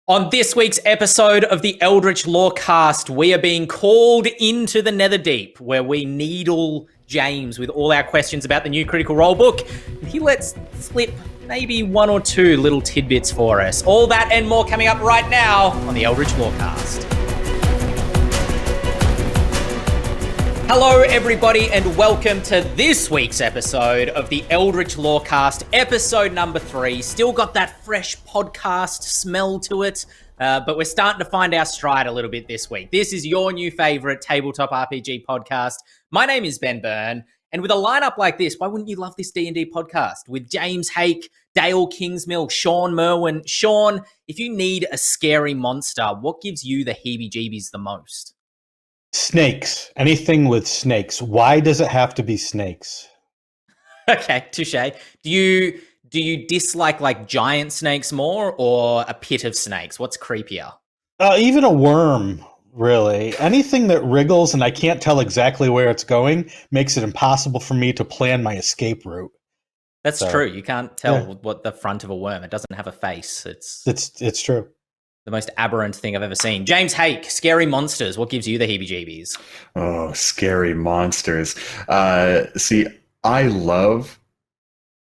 On this week's episode of the Eldritch Lorecast, we are being called into the Netherdeep, where we needle James with all our questions about the new Critical Role book. He lets slip maybe one or two little tidbits for us. All that and more coming up right now on the Eldritch Lorecast. Hello, everybody, and welcome to this week's episode of the Eldritch Lorecast, episode number 3. Still got that fresh podcast smell to it, but we're starting to find our stride a little bit this week. This is your new favorite tabletop RPG podcast. My name is Ben Byrne, and with a lineup like this, why wouldn't you love this D&D podcast? With James Hake, Dale Kingsmill, Shawn Merwin. Shawn, if you need a scary monster, what gives you the heebie-jeebies the most? Snakes. Anything with snakes. Why does it have to be snakes? Okay, touche. Do you dislike like giant snakes more or a pit of snakes? What's creepier? Even a worm, really. Anything that wriggles and I can't tell exactly where it's going makes it impossible for me to plan my escape route. That's true. You can't tell what the front of a worm. It doesn't have a face. It's true. The most aberrant thing I've ever seen. James Hake, Scary Monsters. What gives you the heebie-jeebies? Oh, Scary Monsters. See, I love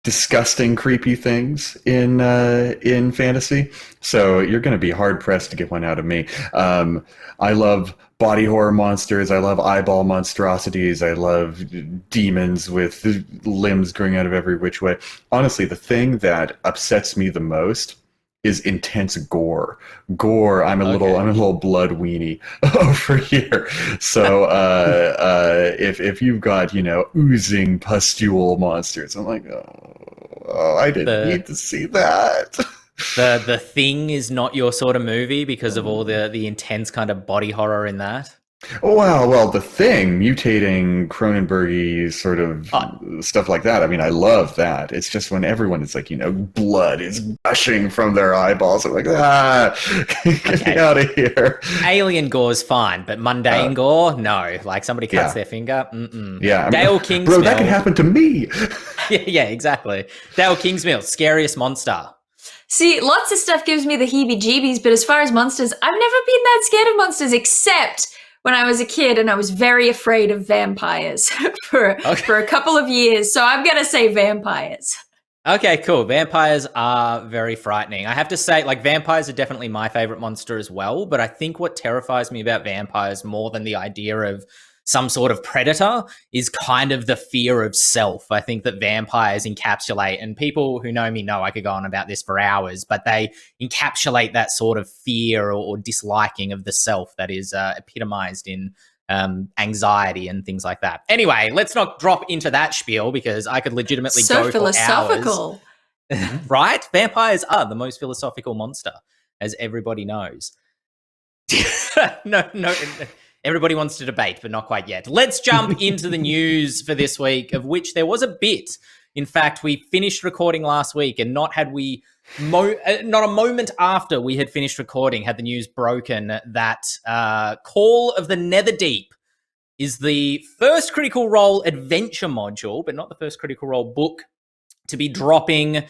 disgusting, creepy things in fantasy. So you're going to be hard pressed to get one out of me. I love body horror monsters. I love eyeball monstrosities. I love demons with limbs growing out of every which way. Honestly, the thing that upsets me the most is intense gore. I'm a little blood weenie over here. So if you've got, oozing pustule monsters, I'm like, I didn't need to see that. The Thing is not your sort of movie because of all the intense kind of body horror in that. Well, The Thing, mutating Cronenberg-y sort of stuff like that. I mean, I love that. It's just when everyone is like, blood is gushing from their eyeballs. I'm like, get me out of here. Alien gore's fine, but mundane gore, no. Like somebody cuts their finger, Yeah. Dale Kingsmill. Bro, that could happen to me. yeah, exactly. Dale Kingsmill, Scariest Monster. See, lots of stuff gives me the heebie-jeebies, but as far as monsters, I've never been that scared of monsters except when I was a kid and I was very afraid of vampires for a couple of years. So I'm going to say vampires. Okay, cool. Vampires are very frightening. I have to say, vampires are definitely my favorite monster as well. But I think what terrifies me about vampires more than the idea of some sort of predator is kind of the fear of self. I think that vampires encapsulate, and people who know me know I could go on about this for hours, but they encapsulate that sort of fear or disliking of the self that is epitomized in anxiety and things like that. Anyway, let's not drop into that spiel because I could legitimately go for philosophical. Hours. Right? Vampires are the most philosophical monster, as everybody knows. No. Everybody wants to debate, but not quite yet. Let's jump into the news for this week, of which there was a bit. In fact, we finished recording last week, and not a moment after we had finished recording had the news broken that Call of the Netherdeep is the first Critical Role adventure module, but not the first Critical Role book to be dropping.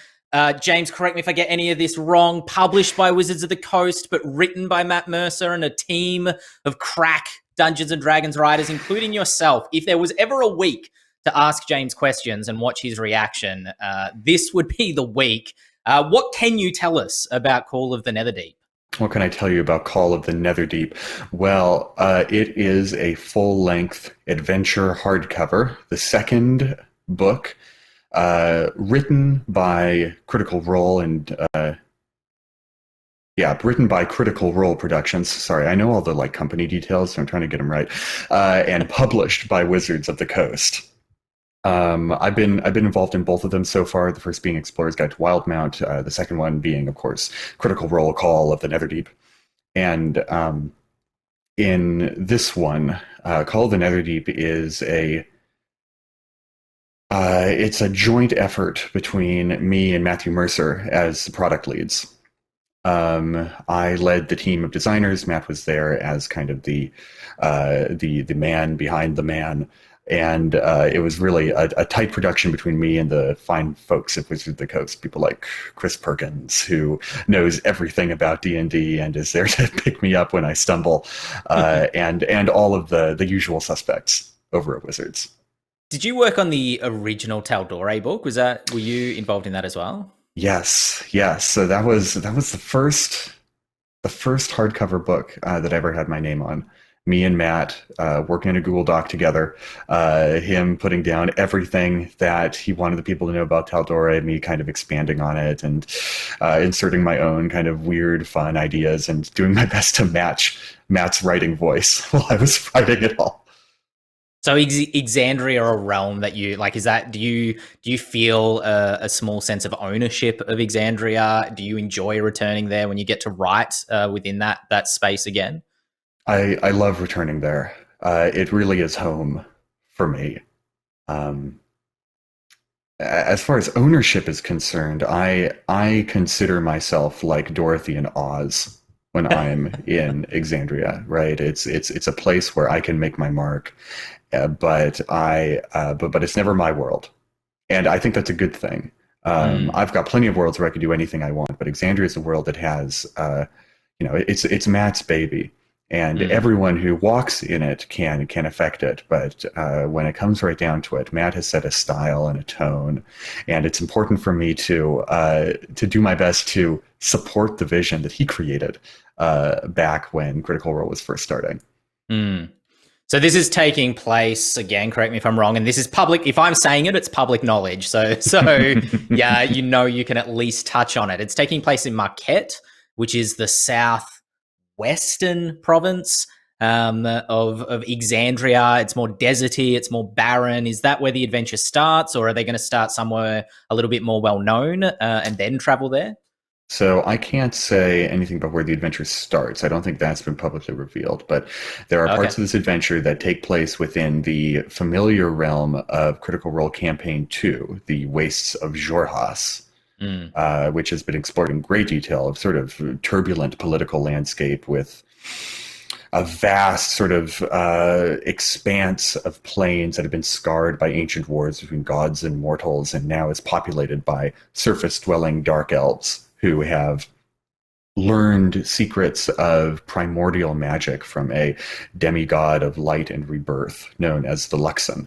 James, correct me if I get any of this wrong, published by Wizards of the Coast, but written by Matt Mercer and a team of crack Dungeons & Dragons writers, including yourself. If there was ever a week to ask James questions and watch his reaction, this would be the week. What can you tell us about Call of the Netherdeep? What can I tell you about Call of the Netherdeep? Well, it is a full-length adventure hardcover, the second book, written by Critical Role and written by Critical Role Productions. Sorry, I know all the company details, so I'm trying to get them right. And published by Wizards of the Coast. I've been involved in both of them so far. The first being Explorer's Guide to Wildemount, the second one being, of course, Critical Role Call of the Netherdeep. And in this one, Call of the Netherdeep is it's a joint effort between me and Matthew Mercer as product leads. I led the team of designers. Matt was there as kind of the man behind the man. And it was really a tight production between me and the fine folks at Wizard of the Coast, people like Chris Perkins, who knows everything about D&D and is there to pick me up when I stumble, and all of the usual suspects over at Wizards. Did you work on the original Tal'Dorei book? Were you involved in that as well? Yes. So that was the first hardcover book that I ever had my name on. Me and Matt working in a Google Doc together, him putting down everything that he wanted the people to know about Tal'Dorei, me kind of expanding on it and inserting my own kind of weird, fun ideas and doing my best to match Matt's writing voice while I was writing it all. So Exandria, a realm that you like, is that, do you feel a small sense of ownership of Exandria? Do you enjoy returning there when you get to write within that space again? I love returning there. It really is home for me. As far as ownership is concerned, I consider myself like Dorothy in Oz when I'm in Exandria, right? It's a place where I can make my mark, but it's never my world, and I think that's a good thing. I've got plenty of worlds where I can do anything I want, but Exandria is a world that has, it's Matt's baby. And everyone who walks in it can affect it. But when it comes right down to it, Matt has set a style and a tone. And it's important for me to do my best to support the vision that he created back when Critical Role was first starting. So this is taking place, again, correct me if I'm wrong, and this is public. If I'm saying it, it's public knowledge. So yeah, you can at least touch on it. It's taking place in Marquette, which is the southwestern province of Exandria. It's more deserty, it's more barren. Is that where the adventure starts, or are they going to start somewhere a little bit more well-known and then travel there? So I can't say anything about where the adventure starts. I don't think that's been publicly revealed, but there are parts of this adventure that take place within the familiar realm of Critical Role Campaign 2, the Wastes of Xhorhas, which has been explored in great detail, of sort of turbulent political landscape with a vast sort of expanse of plains that have been scarred by ancient wars between gods and mortals, and now is populated by surface-dwelling dark elves who have learned secrets of primordial magic from a demigod of light and rebirth known as the Luxon.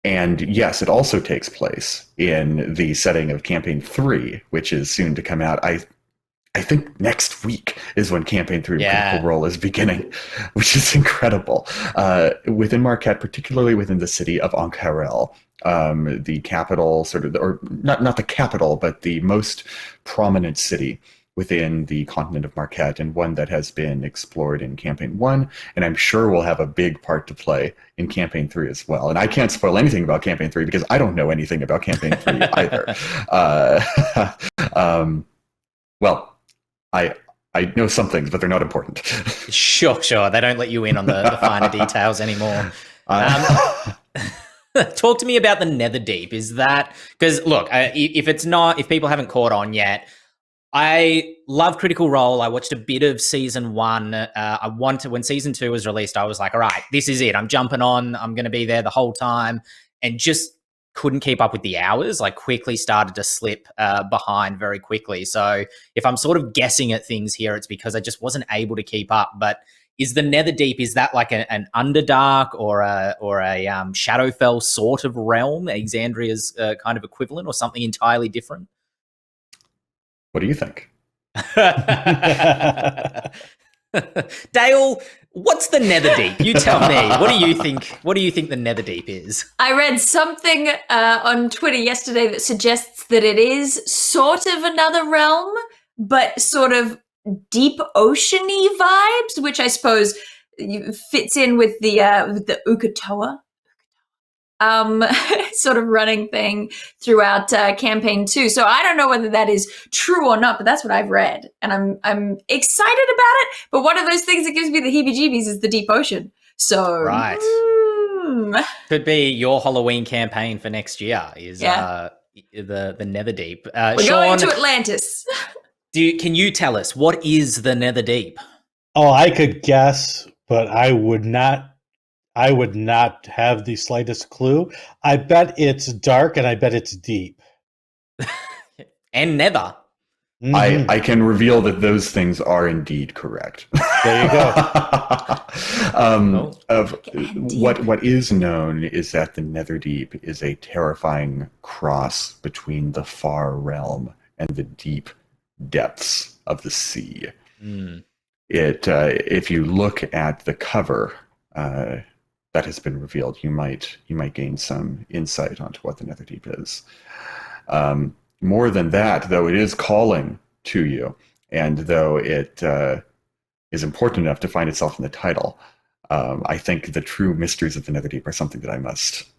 And yes, it also takes place in the setting of Campaign 3, which is soon to come out. I think next week is when Campaign 3 of Critical Role is beginning, which is incredible. Within Marquette, particularly within the city of Ank'Harel, the capital, or not the capital, but the most prominent city within the continent of Marquette, and one that has been explored in Campaign 1, and I'm sure will have a big part to play in Campaign 3 as well. And I can't spoil anything about Campaign 3 because I don't know anything about Campaign 3 either. Well, I know some things, but they're not important. Sure. They don't let you in on the finer details anymore. Talk to me about the Netherdeep. Is that, because look, if people haven't caught on yet, I love Critical Role. I watched a bit of season 1. When season 2 was released, I was like, all right, this is it. I'm jumping on. I'm going to be there the whole time, and just couldn't keep up with the hours. Like, quickly started to slip behind very quickly. So if I'm sort of guessing at things here, it's because I just wasn't able to keep up. But is the Netherdeep, is that like an Underdark or a Shadowfell sort of realm, Exandria's kind of equivalent, or something entirely different? What do you think? Dale, what's the Netherdeep? You tell me. What do you think? What do you think the Netherdeep is? I read something on Twitter yesterday that suggests that it is sort of another realm, but sort of deep oceany vibes, which I suppose fits in with the Uk'otoa. Sort of running thing throughout Campaign 2. So I don't know whether that is true or not, but that's what I've read. And I'm excited about it. But one of those things that gives me the heebie-jeebies is the deep ocean. So right. Could be your Halloween campaign for next year is the Netherdeep. We're Shawn, going to Atlantis. Can you tell us, what is the Netherdeep? Oh, I could guess, but I I would not have the slightest clue. I bet it's dark and I bet it's deep. And nether. Mhm. I can reveal that those things are indeed correct. There you go. What is known is that the Netherdeep is a terrifying cross between the far realm and the deep depths of the sea. Mm. If you look at the cover that has been revealed, you might gain some insight onto what the Netherdeep is. More than that, though, it is calling to you, and though it is important enough to find itself in the title, I think the true mysteries of the Netherdeep are something that I must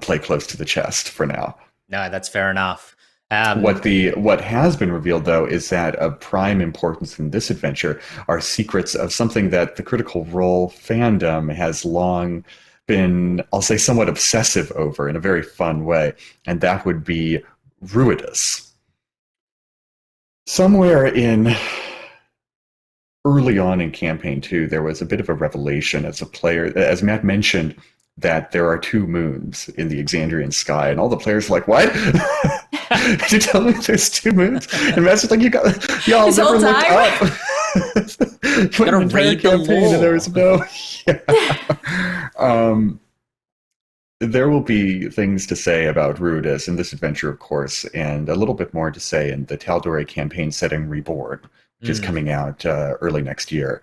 play close to the chest for now. No, that's fair enough. What has been revealed, though, is that of prime importance in this adventure are secrets of something that the Critical Role fandom has long been, I'll say, somewhat obsessive over in a very fun way, and that would be Ruidus. Somewhere in early on in Campaign 2, there was a bit of a revelation as a player, as Matt mentioned, that there are 2 moons in the Exandrian sky, and all the players were like, "What? Did you tell me there's 2 moons?" And Matt's just like, y'all never looked up. Gotta read the lore. And there was no. Yeah. There will be things to say about Ruidus in this adventure, of course, and a little bit more to say in the Tal'Dorei campaign setting Reborn, which is coming out early next year.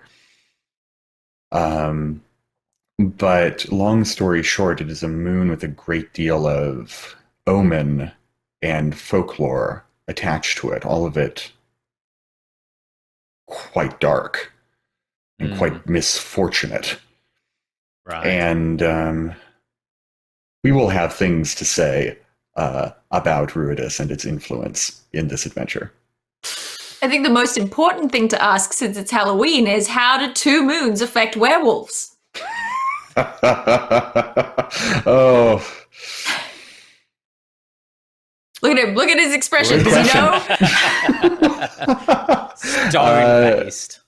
But long story short, it is a moon with a great deal of omen and folklore attached to it, all of it quite dark and quite misfortunate. Right. And we will have things to say about Ruidus and its influence in this adventure. I think the most important thing to ask, since it's Halloween, is how do 2 moons affect werewolves? Oh. Look at him. Look at his expression. Does he know? Stone-faced.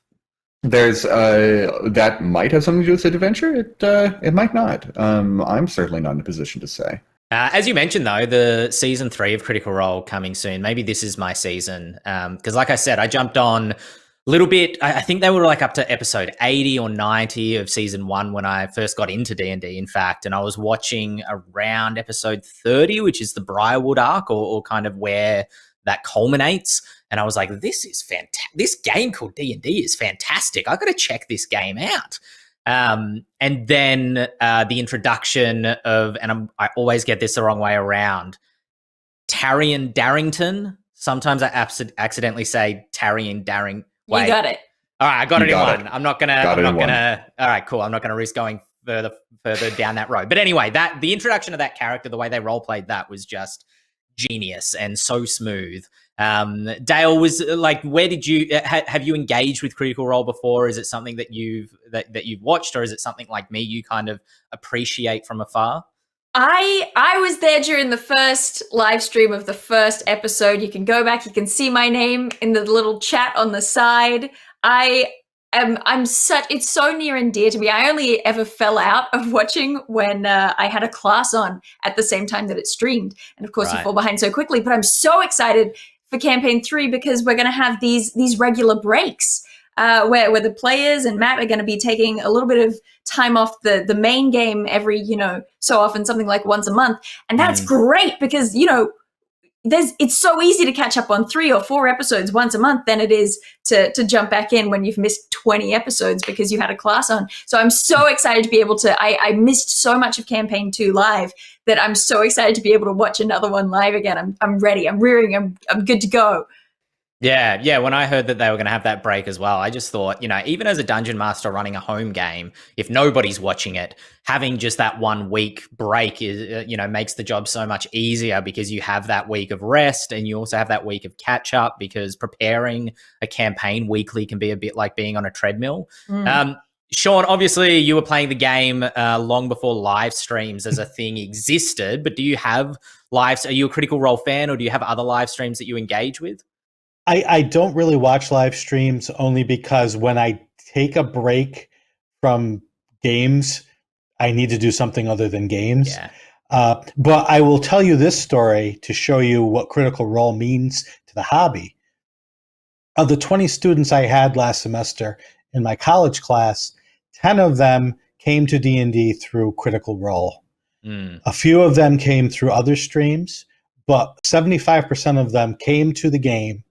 There's that might have something to do with the adventure. It might not. I'm certainly not in a position to say. As you mentioned, though, the season 3 of Critical Role coming soon. Maybe this is my season. Because like I said, I jumped on a little bit. I think they were like up to episode 80 or 90 of season 1 when I first got into D&D, in fact. And I was watching around episode 30, which is the Briarwood arc, or kind of where that culminates. And I was like, this is fantastic. This game called D&D is fantastic. I got to check this game out. And then the introduction of, and I always get this the wrong way around, Taryon Darrington. Sometimes I accidentally say Taryon Darrington. Wait. You got it. All right, I got it in one. It. I'm not gonna. All right, cool. I'm not gonna risk going further down that road. But anyway, that the introduction of that character, the way they role played that was just genius and so smooth. Dale, was like, where did you have you engaged with Critical Role before? Is it something that you've watched, or is it something like me you kind of appreciate from afar? I was there during the first live stream of the first episode. You can go back, you can see my name in the little chat on the side. It's so near and dear to me. I only ever fell out of watching when I had a class on at the same time that it streamed. And of course you fall behind so quickly, but I'm so excited for campaign 3 because we're going to have these regular breaks where the players and Matt are going to be taking a little bit of time off the main game every, so often, something like once a month. And that's great because, it's so easy to catch up on 3 or 4 episodes once a month than it is to jump back in when you've missed 20 episodes because you had a class on. So I'm so excited to be able to, I missed so much of campaign 2 live that I'm so excited to be able to watch another one live again. I'm ready. I'm rearing. I'm good to go. Yeah. When I heard that they were going to have that break as well, I just thought, even as a dungeon master running a home game, if nobody's watching it, having just that 1 week break is, makes the job so much easier because you have that week of rest and you also have that week of catch up because preparing a campaign weekly can be a bit like being on a treadmill. Shawn, obviously you were playing the game long before live streams as a thing existed, but do you have lives? Are you a Critical Role fan, or do you have other live streams that you engage with? I don't really watch live streams only because when I take a break from games, I need to do something other than games. Yeah. But I will tell you this story to show you what Critical Role means to the hobby. Of the 20 students I had last semester in my college class, 10 of them came to D&D through Critical Role. A few of them came through other streams, but 75% of them came to the game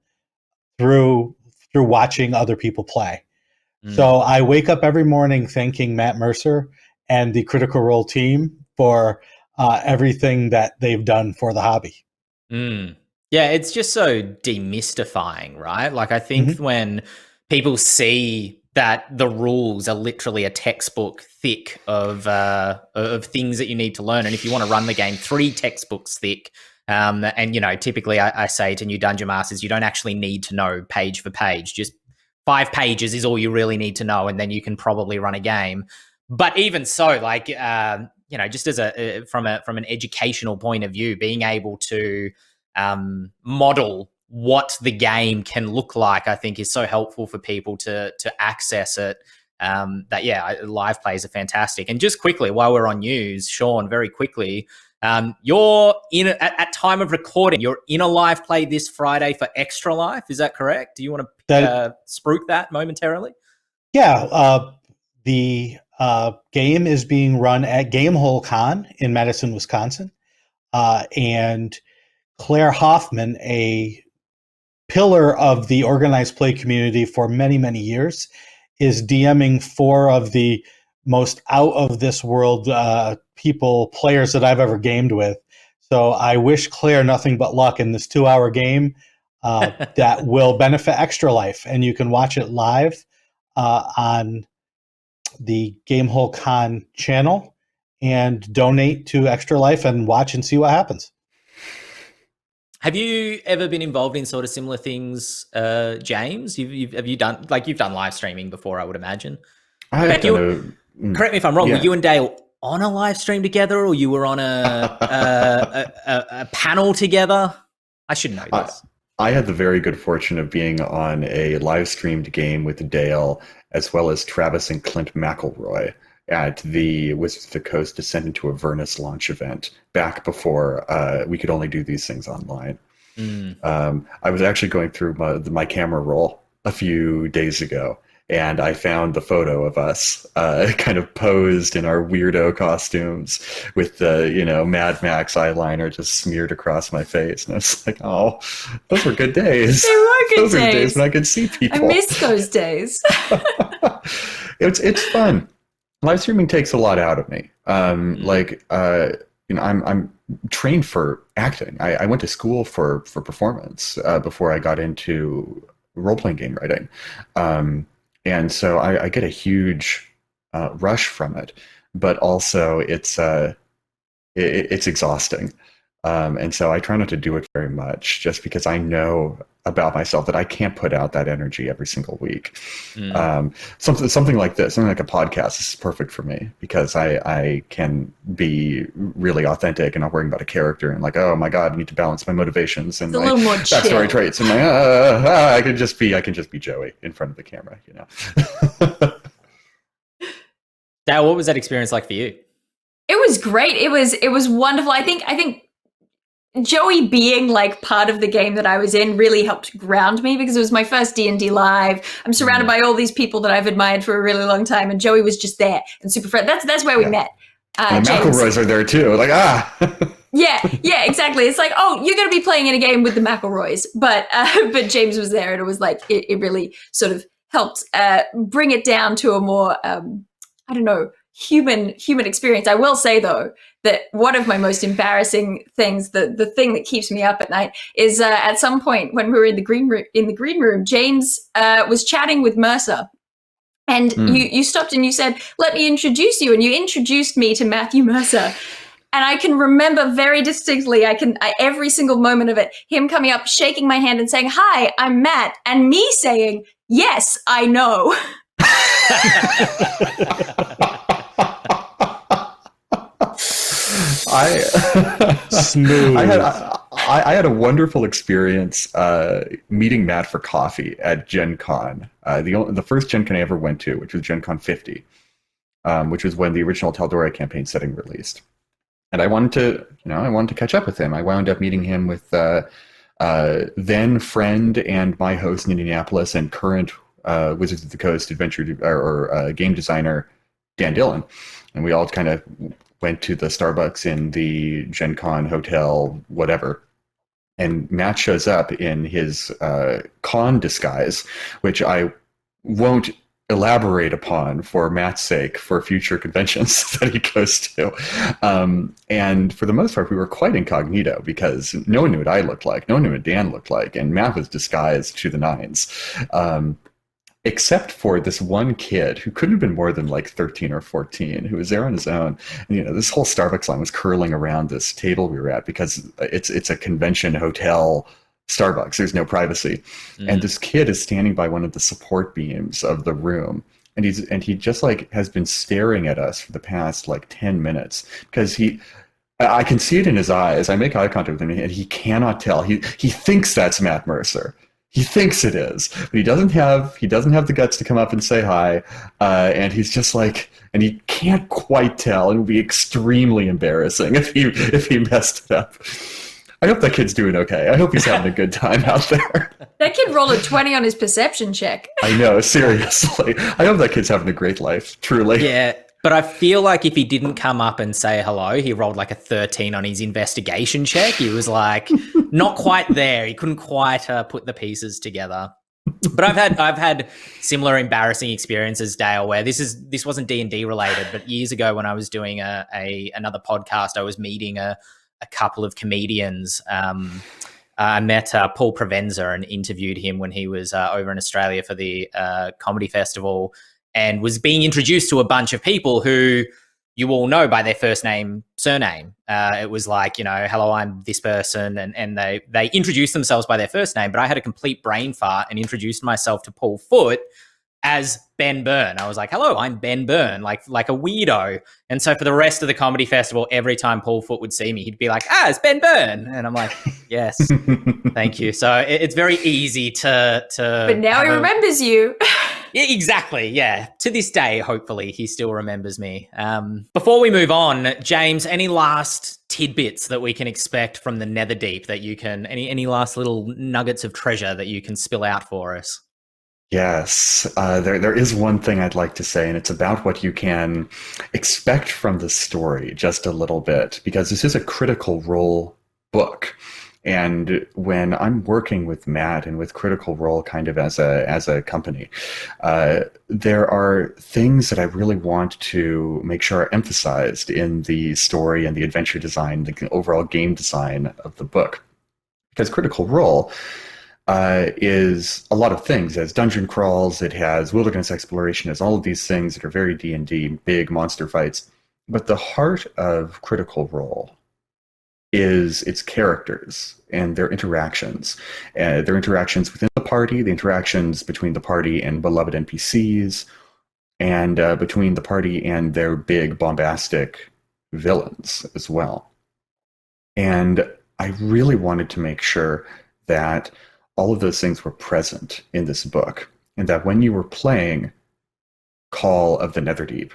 through watching other people play. So I wake up every morning thanking Matt Mercer and the Critical Role team for everything that they've done for the hobby. Yeah, it's just so demystifying, right? Like, I think when people see that the rules are literally a textbook thick of things that you need to learn, and if you want to run the game 3 textbooks thick, and, you know, typically I say to new Dungeon Masters, you don't actually need to know page for page. Just 5 pages is all you really need to know, and then you can probably run a game. But even so, like, you know, just as from an educational point of view, being able to model what the game can look like, I think, is so helpful for people to access it. Live plays are fantastic. And just quickly, while we're on news, Shawn, very quickly, you're at time of recording, you're in a live play this Friday for Extra Life. Is that correct? Do you want to spruik that momentarily? Yeah, the game is being run at Gamehole Con in Madison, Wisconsin, and Claire Hoffman, a pillar of the organized play community for many, many years, is DMing 4 of the most out of this world players that I've ever gamed with. So I wish Claire nothing but luck in this 2-hour game that will benefit Extra Life. And you can watch it live on the Gamehole Con channel and donate to Extra Life and watch and see what happens. Have you ever been involved in sort of similar things, James? Have you done live streaming before, I would imagine? Correct me if I'm wrong. Yeah. Were you and Dale on a live stream together, or you were on a panel together? I should know this. I had the very good fortune of being on a live streamed game with Dale, as well as Travis and Clint McElroy at the Wizards of the Coast Descend into Avernus launch event back before we could only do these things online. I was actually going through my camera roll a few days ago, and I found the photo of us kind of posed in our weirdo costumes with the, Mad Max eyeliner just smeared across my face. And I was like, oh, those were good days. They were good those days. Those were days when I could see people. I miss those days. It's fun. Live streaming takes a lot out of me. I'm trained for acting. I went to school for performance before I got into role-playing game writing. And so I get a huge rush from it, but also it's exhausting. And so I try not to do it very much, just because I know about myself that I can't put out that energy every single week. Something like this, something like a podcast, is perfect for me, because I can be really authentic and not worrying about a character and like, oh my God, I need to balance my motivations and my backstory traits and I can just be Joey in front of the camera, Dale, what was that experience like for you? It was great. It was wonderful. I think Joey being like part of the game that I was in really helped ground me, because it was my first D&D live. I'm surrounded by all these people that I've admired for a really long time, and Joey was just there and super friendly. That's where we met. And the McElroys are there too. Like, yeah, exactly. It's like, oh, you're going to be playing in a game with the McElroys, but James was there, and it was like it really sort of helped bring it down to a more human experience. I will say though that one of my most embarrassing things, the thing that keeps me up at night, is at some point when we were in the green room, James was chatting with Mercer, and you stopped and you said, "Let me introduce you," and you introduced me to Matthew Mercer. And I can remember very distinctly, every single moment of it, him coming up, shaking my hand and saying, "Hi, I'm Matt," and me saying, "Yes, I know." Smooth. I had a wonderful experience meeting Matt for coffee at Gen Con. The first Gen Con I ever went to, which was Gen Con 50. which was when the original Tal'Dorei campaign setting released. And I wanted to catch up with him. I wound up meeting him with then friend and my host in Indianapolis and current Wizards of the Coast adventure game designer Dan Dillon, and we all kind of went to the Starbucks in the Gen Con hotel, whatever. And Matt shows up in his con disguise, which I won't elaborate upon for Matt's sake for future conventions that he goes to. And for the most part, we were quite incognito because no one knew what I looked like. No one knew what Dan looked like. And Matt was disguised to the nines. Except for this one kid who couldn't have been more than like 13 or 14, who was there on his own. And, this whole Starbucks line was curling around this table we were at because it's a convention hotel Starbucks. There's no privacy. And this kid is standing by one of the support beams of the room. And he just like has been staring at us for the past like 10 minutes because I can see it in his eyes. I make eye contact with him and he cannot tell. He thinks that's Matt Mercer. He thinks it is, but he doesn't have the guts to come up and say hi, and he's just like, and he can't quite tell. It would be extremely embarrassing if he messed it up. I hope that kid's doing okay. I hope he's having a good time out there. That kid rolled a 20 on his perception check. I know, seriously. I hope that kid's having a great life, truly. Yeah. But I feel like if he didn't come up and say hello, he rolled like a 13 on his investigation check. He was like not quite there. He couldn't quite put the pieces together. But I've had similar embarrassing experiences, Dale, where this wasn't D&D related, but years ago when I was doing another podcast, I was meeting a couple of comedians. I met Paul Provenza and interviewed him when he was over in Australia for the comedy festival, and was being introduced to a bunch of people who you all know by their first name, surname. It was like, hello, I'm this person. And they introduced themselves by their first name, but I had a complete brain fart and introduced myself to Paul Foote as Ben Byrne. I was like, hello, I'm Ben Byrne, like a weirdo. And so for the rest of the comedy festival, every time Paul Foote would see me, he'd be like, it's Ben Byrne. And I'm like, yes, thank you. So it's very easy to But now he remembers you. Yeah, exactly. Yeah. To this day, hopefully, he still remembers me. Before we move on, James, any last tidbits that we can expect from the Netherdeep that you can, any last little nuggets of treasure that you can spill out for us? Yes, there is one thing I'd like to say, and it's about what you can expect from the story just a little bit, because this is a Critical Role book. And when I'm working with Matt and with Critical Role kind of as a company, there are things that I really want to make sure are emphasized in the story and the adventure design, the overall game design of the book. Because Critical Role is a lot of things. It has dungeon crawls, it has wilderness exploration, it has all of these things that are very D&D, big monster fights. But the heart of Critical Role is its characters and their interactions. Their interactions within the party, the interactions between the party and beloved NPCs, and between the party and their big bombastic villains as well. And I really wanted to make sure that all of those things were present in this book, and that when you were playing Call of the Netherdeep,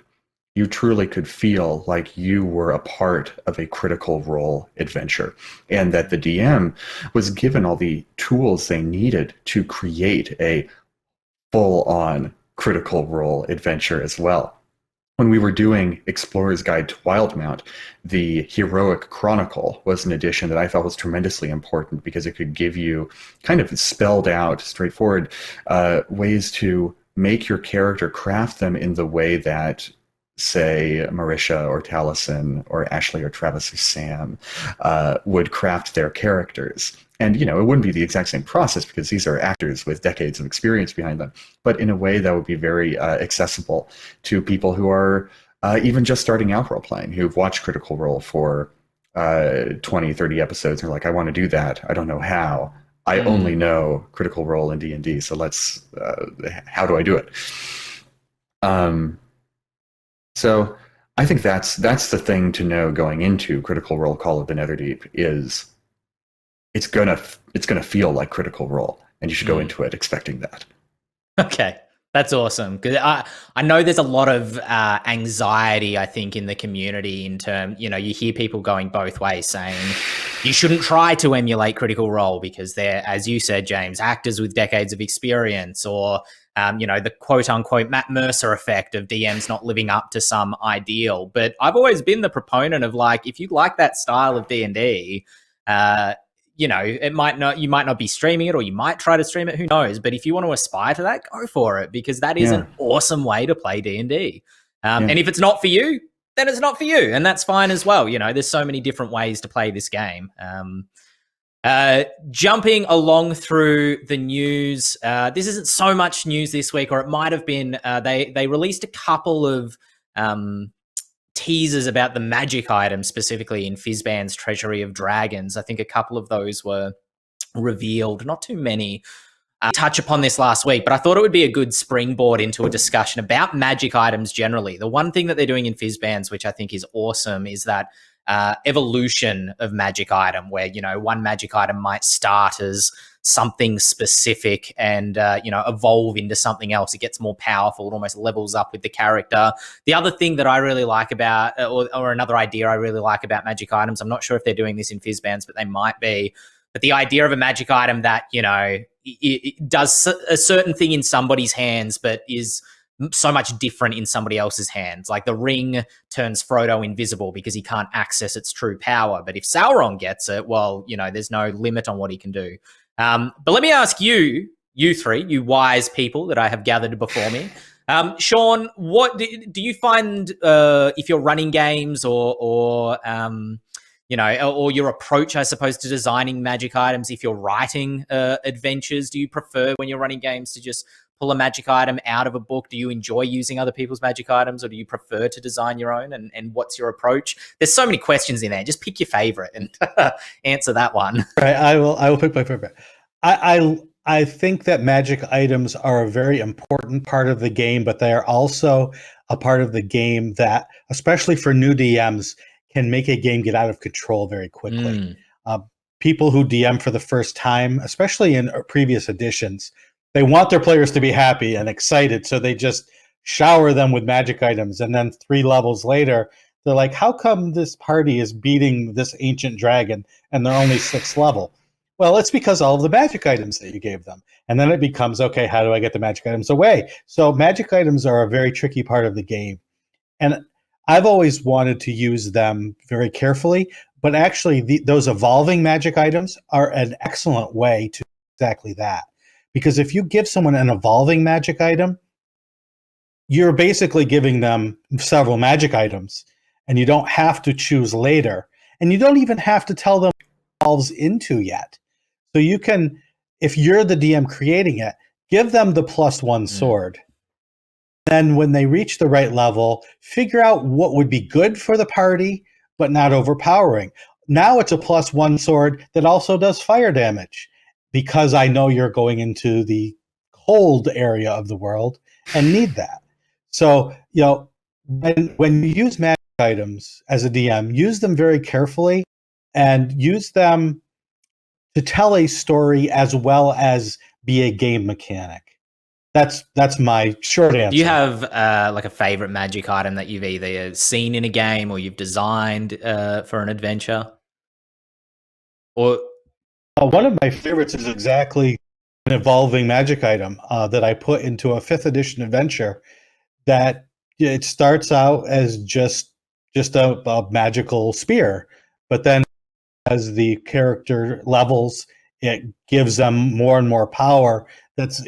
you truly could feel like you were a part of a Critical Role adventure, and that the DM was given all the tools they needed to create a full-on Critical Role adventure as well. When we were doing Explorer's Guide to Wildmount, the Heroic Chronicle was an edition that I thought was tremendously important because it could give you kind of spelled out, straightforward ways to make your character, craft them in the way that, say, Marisha or Taliesin or Ashley or Travis or Sam would craft their characters. And, it wouldn't be the exact same process because these are actors with decades of experience behind them, but in a way that would be very accessible to people who are even just starting out role-playing, who've watched Critical Role for 20, 30 episodes and are like, I want to do that. I don't know how. I only know Critical Role in D&D, so how do I do it? So I think that's the thing to know going into Critical Role Call of the Netherdeep is it's gonna feel like Critical Role, and you should go into it expecting that. Okay, That's awesome, because I know there's a lot of anxiety, I think, in the community in term, you hear people going both ways saying you shouldn't try to emulate Critical Role because they're, as you said, James, actors with decades of experience, or the quote unquote Matt Mercer effect of DMs not living up to some ideal. But I've always been the proponent of, like, if you like that style of D&D, you might not be streaming it, or you might try to stream it, who knows? But if you want to aspire to that, go for it, because that is an awesome way to play D&D. And if it's not for you, then it's not for you, and that's fine as well. There's so many different ways to play this game. Jumping along through the news, this isn't so much news this week, or it might have been. They released a couple of teasers about the magic items, specifically in Fizban's Treasury of Dragons. I think a couple of those were revealed, not too many. Touch upon this last week, but I thought it would be a good springboard into a discussion about magic items generally. The one thing that they're doing in Fizban's, which I think is awesome, is that evolution of magic item, where one magic item might start as something specific and evolve into something else. It gets more powerful. It almost levels up with the character. The other thing that I really like about, or another idea I really like about magic items, I'm not sure if they're doing this in Fizban's, but they might be. But the idea of a magic item that it does a certain thing in somebody's hands, but is so much different in somebody else's hands. Like the ring turns Frodo invisible because he can't access its true power. But if Sauron gets it, well, there's no limit on what he can do. But let me ask you three, you wise people that I have gathered before me. Shawn, what do you find if you're running games or your approach, I suppose, to designing magic items, if you're writing adventures, do you prefer when you're running games to just pull a magic item out of a book? Do you enjoy using other people's magic items, or do you prefer to design your own? And what's your approach? There's so many questions in there. Just pick your favorite and answer that one. Right, I will pick my favorite. I think that magic items are a very important part of the game, but they are also a part of the game that, especially for new DMs, can make a game get out of control very quickly. People who DM for the first time, especially in previous editions, they want their players to be happy and excited, so they just shower them with magic items. And then 3 levels later, they're like, how come this party is beating this ancient dragon and they're only 6th level? Well, it's because all of the magic items that you gave them. And then it becomes, okay, how do I get the magic items away? So magic items are a very tricky part of the game. And I've always wanted to use them very carefully, but actually those evolving magic items are an excellent way to do exactly that. Because if you give someone an evolving magic item, you're basically giving them several magic items, and you don't have to choose later. And you don't even have to tell them what it evolves into yet. So you can, if you're the DM creating it, give them the +1 sword. Then when they reach the right level, figure out what would be good for the party, but not overpowering. Now it's a +1 sword that also does fire damage, because I know you're going into the cold area of the world and need that. So, when you use magic items as a DM, use them very carefully and use them to tell a story as well as be a game mechanic. That's my short answer. Do you have like a favorite magic item that you've either seen in a game or you've designed for an adventure? Or one of my favorites is exactly an evolving magic item that I put into a 5th edition adventure. That it starts out as just a magical spear, but then as the character levels, it gives them more and more power that's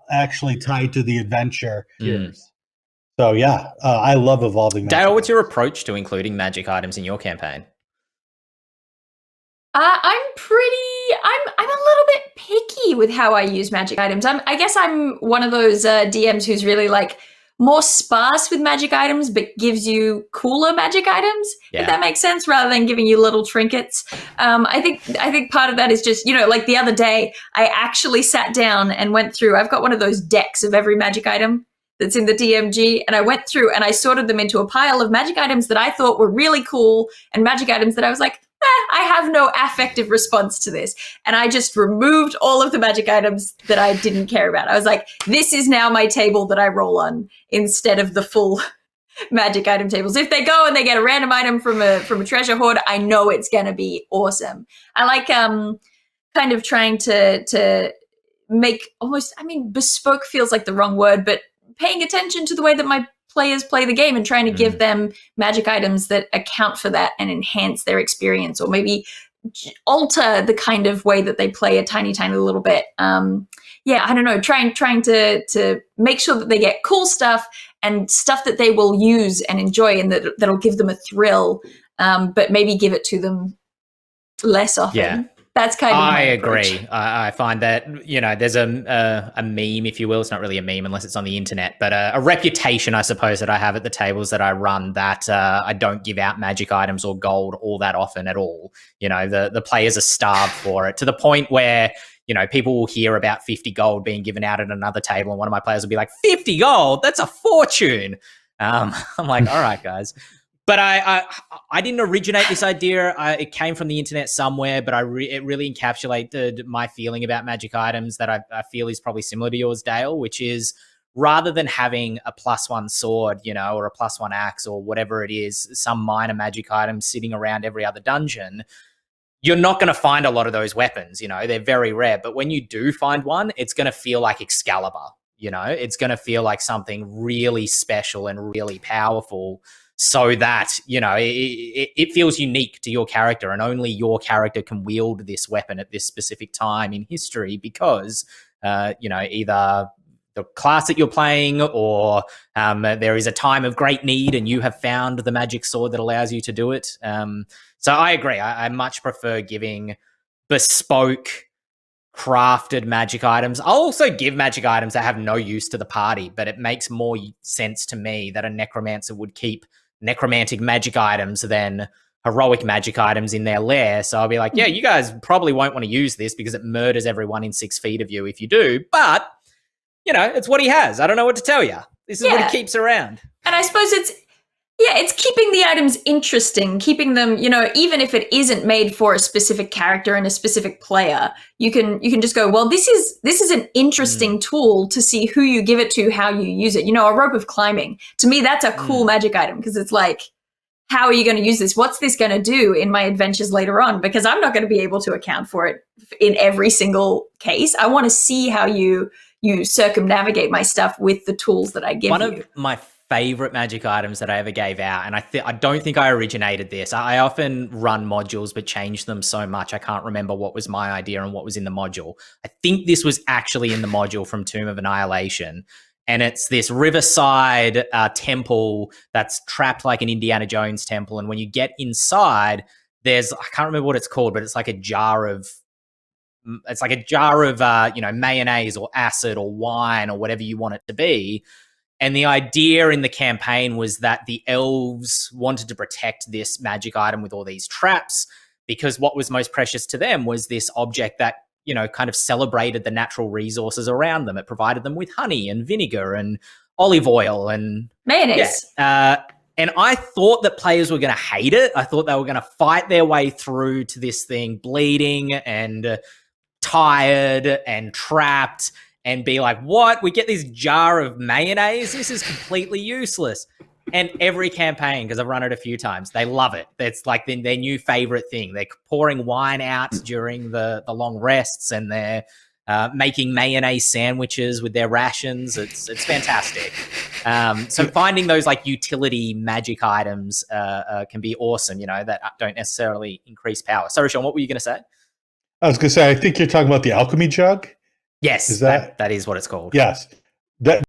actually tied to the adventure. So I love evolving magic. Dale, what's your approach to including magic items in your campaign? I'm a little bit picky with how I use magic items. I guess I'm one of those DMs who's really like more sparse with magic items, but gives you cooler magic items, if that makes sense, rather than giving you little trinkets. I think part of that is just, like the other day, I actually sat down and went through, I've got one of those decks of every magic item that's in the DMG, and I went through and I sorted them into a pile of magic items that I thought were really cool and magic items that I was like, I have no affective response to this. And I just removed all of the magic items that I didn't care about. I was like, this is now my table that I roll on instead of the full magic item tables. If they go and they get a random item from a treasure hoard, I know it's going to be awesome. I like kind of trying to make almost, I mean, bespoke feels like the wrong word, but paying attention to the way that my players play the game and trying to give them magic items that account for that and enhance their experience, or maybe alter the kind of way that they play a tiny little bit. Yeah, I don't know, trying to make sure that they get cool stuff and stuff that they will use and enjoy, and that'll give them a thrill, but maybe give it to them less often. Yeah. That's kind of I my approach. agree. I find that, you know, there's a meme, if you will. It's not really a meme unless it's on the internet, but a reputation, I suppose, that I have at the tables that I run, that I don't give out magic items or gold all that often at all. You know, the players are starved for it, to the point where, you know, people will hear about 50 gold being given out at another table, and one of my players will be like, 50 gold? That's a fortune. I'm like, all right, guys. But I didn't originate this idea. It came from the internet somewhere, but it really encapsulated my feeling about magic items that I feel is probably similar to yours, Dale, which is, rather than having a +1 sword, you know, or a +1 axe or whatever it is, some minor magic item sitting around every other dungeon, you're not going to find a lot of those weapons. You know, they're very rare. But when you do find one, it's going to feel like Excalibur. You know, it's going to feel like something really special and really powerful, so that, you know, it feels unique to your character, and only your character can wield this weapon at this specific time in history, because, you know, either the class that you're playing, or there is a time of great need and you have found the magic sword that allows you to do it. So I agree. I much prefer giving bespoke, crafted magic items. I'll also give magic items that have no use to the party, but it makes more sense to me that a necromancer would keep necromantic magic items than heroic magic items in their lair. So I'll be like, yeah, you guys probably won't want to use this because it murders everyone in 6 feet of you if you do, but, you know, it's what he has. I don't know what to tell you. This is what he keeps around. And I suppose it's keeping the items interesting, keeping them, you know, even if it isn't made for a specific character and a specific player, you can just go, well, this is an interesting tool to see who you give it to, how you use it. You know, a rope of climbing. To me, that's a cool magic item, because it's like, how are you going to use this? What's this going to do in my adventures later on? Because I'm not going to be able to account for it in every single case. I want to see how you circumnavigate my stuff with the tools that I give you. One of my favorite magic items that I ever gave out, and I don't think I originated this. I often run modules but change them so much I can't remember what was my idea and what was in the module. I think this was actually in the module from Tomb of Annihilation, and it's this riverside temple that's trapped like an Indiana Jones temple, and when you get inside, there's, I can't remember what it's called, but it's like a jar of you know, mayonnaise or acid or wine or whatever you want it to be. And the idea in the campaign was that the elves wanted to protect this magic item with all these traps, because what was most precious to them was this object that, you know, kind of celebrated the natural resources around them. It provided them with honey and vinegar and olive oil and mayonnaise. Yeah. And I thought that players were going to hate it. I thought they were going to fight their way through to this thing bleeding and tired and trapped, and be like, what? We get this jar of mayonnaise? This is completely useless. And every campaign, because I've run it a few times, they love it. It's like their new favorite thing. They're pouring wine out during the long rests, and they're making mayonnaise sandwiches with their rations. It's fantastic. So finding those like utility magic items can be awesome, you know, that don't necessarily increase power. Sorry, Shawn, what were you going to say? I was going to say, I think you're talking about the alchemy jug. Yes, is that is what it's called. Yes. That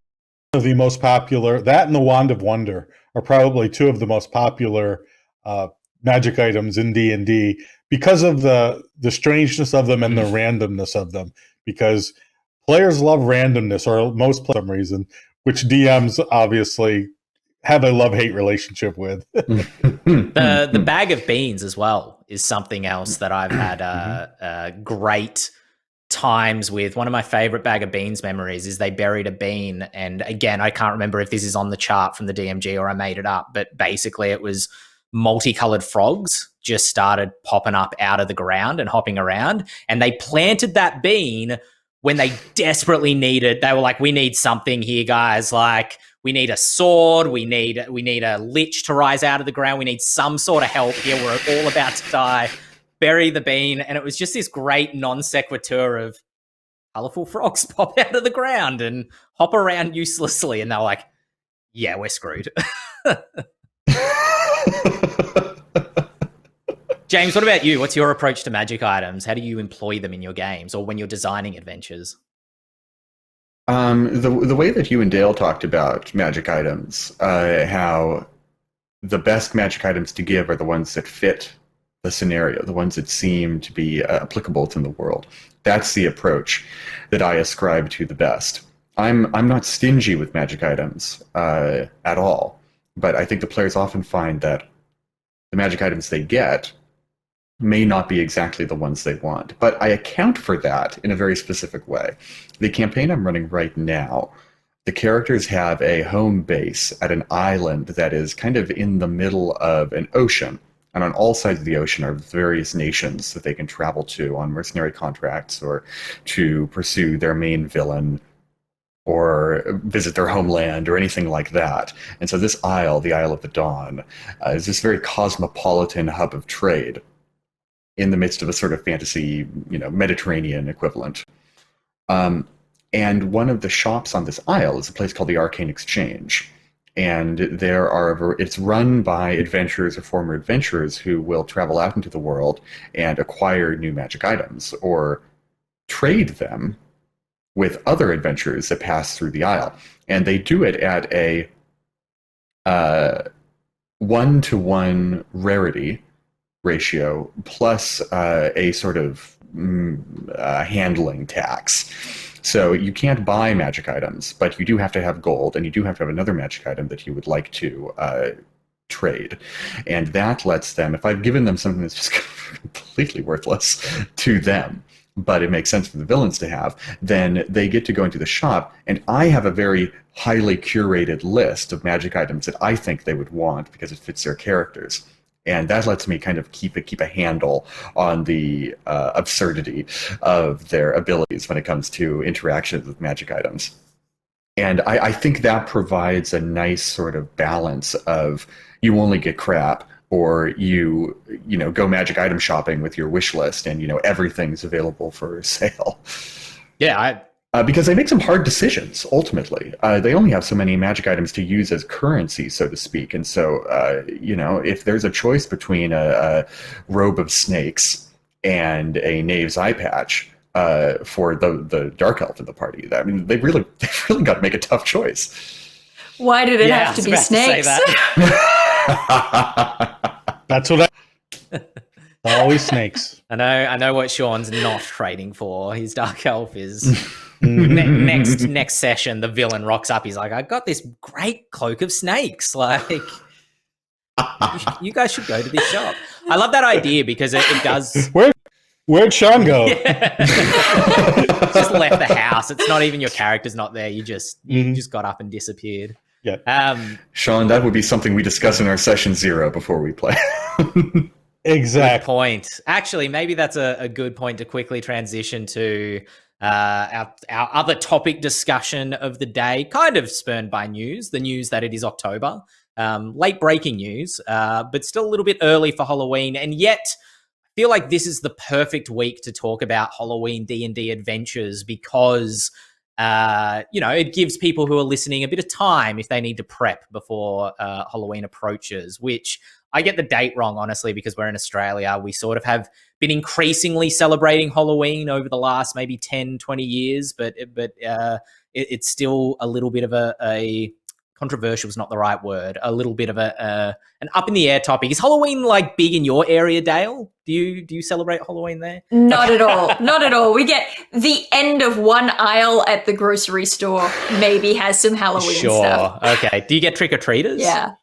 of the most popular, that and the Wand of Wonder are probably two of the most popular magic items in D&D, because of the strangeness of them and the randomness of them, because players love randomness, or most for some reason, which DMs obviously have a love-hate relationship with. The bag of beans as well is something else that I've had great times with. One of my favorite bag of beans memories is they buried a bean, and again, I can't remember if this is on the chart from the DMG or I made it up, but basically it was multicolored frogs just started popping up out of the ground and hopping around. And they planted that bean when they desperately needed. They were like, we need something here, guys. Like, we need a sword. We need a lich to rise out of the ground. We need some sort of help here. We're all about to die. Bury the bean. And it was just this great non sequitur of colorful frogs pop out of the ground and hop around uselessly. And they're like, yeah, we're screwed. James, what about you? What's your approach to magic items? How do you employ them in your games or when you're designing adventures? The way that you and Dale talked about magic items, how the best magic items to give are the ones that fit the scenario, the ones that seem to be applicable to the world. That's the approach that I ascribe to the best. I'm not stingy with magic items at all, but I think the players often find that the magic items they get may not be exactly the ones they want. But I account for that in a very specific way. The campaign I'm running right now, the characters have a home base at an island that is kind of in the middle of an ocean. And on all sides of the ocean are various nations that they can travel to on mercenary contracts or to pursue their main villain or visit their homeland or anything like that. And so this isle, the Isle of the Dawn, is this very cosmopolitan hub of trade in the midst of a sort of fantasy, Mediterranean equivalent. And one of the shops on this isle is a place called the Arcane Exchange. And it's run by adventurers or former adventurers who will travel out into the world and acquire new magic items or trade them with other adventurers that pass through the isle. And they do it at a 1-to-1 rarity ratio plus a sort of handling tax. So you can't buy magic items, but you do have to have gold, and you do have to have another magic item that you would like to trade. And that lets them, if I've given them something that's just completely worthless to them, but it makes sense for the villains to have, then they get to go into the shop, and I have a very highly curated list of magic items that I think they would want because it fits their characters. And that lets me kind of keep a handle on the absurdity of their abilities when it comes to interactions with magic items. And I think that provides a nice sort of balance of you only get crap, or you go magic item shopping with your wish list and everything's available for sale. Yeah, because they make some hard decisions, ultimately. They only have so many magic items to use as currency, so to speak. And so, if there's a choice between a robe of snakes and a knave's eye patch for the dark elf in the party, they've really got to make a tough choice. Why did it have to be snakes? That's what always snakes. I know what Shawn's not trading for. His dark elf is... next session, the villain rocks up. He's like, I got this great cloak of snakes. Like, you guys should go to this shop. I love that idea because it does. Where'd Shawn go? Yeah. Just left the house. It's not even your character's not there. You just got up and disappeared. Yeah. Shawn, that would be something we discuss in our session 0 before we play. Exactly. Good point. Actually, maybe that's a good point to quickly transition to our other topic discussion of the day, kind of spurned by the news that it is October. Late breaking news, but still a little bit early for Halloween. And yet I feel like this is the perfect week to talk about Halloween D&D adventures because, it gives people who are listening a bit of time if they need to prep before Halloween approaches, which I get the date wrong, honestly, because we're in Australia. We sort of have been increasingly celebrating Halloween over the last maybe 10, 20 years, but it's still a little bit of a controversial is not the right word, a little bit of an up in the air topic. Is Halloween like big in your area, Dale? Do you celebrate Halloween there? Not at all. Not at all. We get the end of one aisle at the grocery store maybe has some Halloween stuff. Sure. Okay. Do you get trick-or-treaters? Yeah.